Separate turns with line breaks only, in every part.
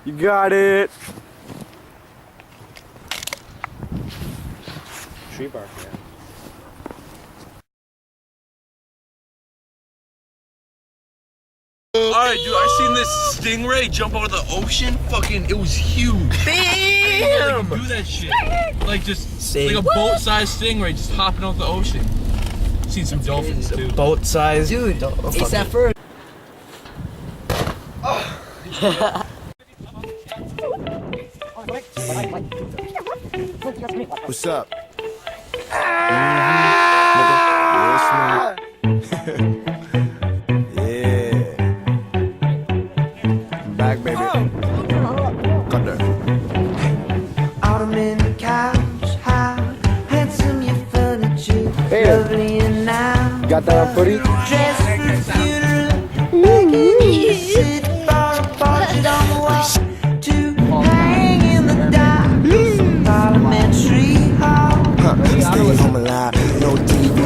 You got it. Tree bark, man.
Alright, dude, I seen this stingray jump out of the ocean. Fucking, it was huge.
Damn!
Like, do that shit. Like, just like a boat-sized stingray just hopping out the ocean. Seen some dolphins, too.
Boat size.
Dude, ASAP first.
What's up? Yeah. I'm back, baby. Cut there.
Ottoman couch, how handsome your furniture, lovely and now.
Got that on footy?
Dress for the funeral, making you sit for a portrait on the wall to hang in the dark. Parliamentary hall.
Stay home alive, no TV,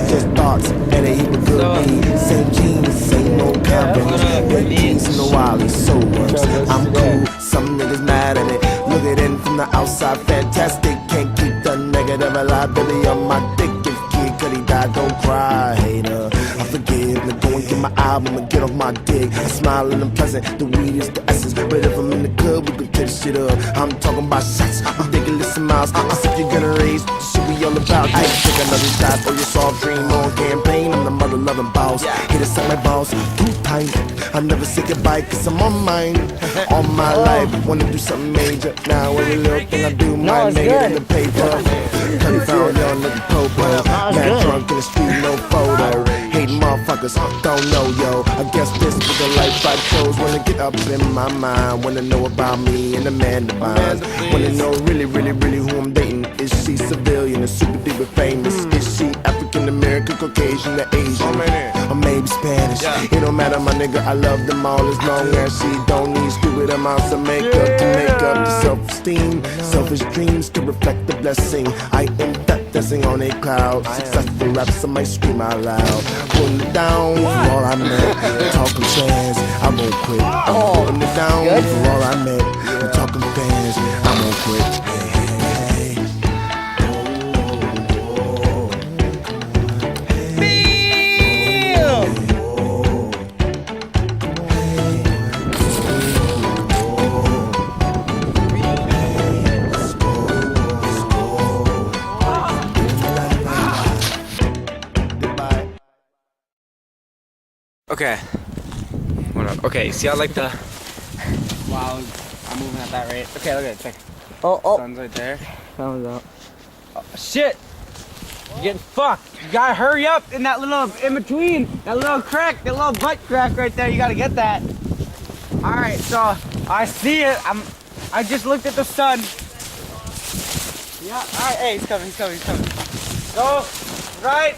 just thoughts and a heap of good weed. Same jeans, same old coverings, red jeans and the wildest soul works. I'm cool, some niggas mad at it. Look at it from the outside, fantastic. Can't keep the negative alive, Billy on my dick. If kid could he die, don't cry, hater. I forgive, now go and get my album and get off my dick. I smile and I'm pleasant, the weed is the essence. But if I'm in the club, we can tear this shit up. I'm talking about shots, ridiculous amounts. I said you're gonna raise the shit we all about. I take another shot for your soft dream on campaign. I'm the mother loving boss. Hit us at my boss, too tight. I never say goodbye cause I'm on mine. All my life, wanna do something major. Now every little thing I do might make it in the paper. 30 found young nigga popo. Mad drunk in the street, no photo. Hating motherfuckers, don't know yo. I guess this is the life I chose. Wanna get up in my mind. Wanna know about me and the man divine. Wanna know really, really, really who I'm dating. Is she civilian or super duper famous? Is she African American, Caucasian, or Asian? Or maybe Spanish? It don't matter, my nigga. I love them all as long as she don't need stupid amounts of makeup to make up the self-esteem. Selfish dreams to reflect the blessing. I am that dancing on a cloud. Successful raps, I might scream out loud. Pulling it down for all I meant. Talking fans, I won't quit. I'm pulling it down for all I meant. Talking fans, I won't quit.
Okay. What up? Okay, see how like the
Wow, I'm moving at that rate. Okay, look at it. Check.
Oh.
Sun's right there.
Thumbs up.
Shit! You're getting fucked. You gotta hurry up in that little in between. That little crack, that little butt crack right there. You gotta get that. Alright, so I see it. I just looked at the sun. Yeah, alright, hey, he's coming. Go right.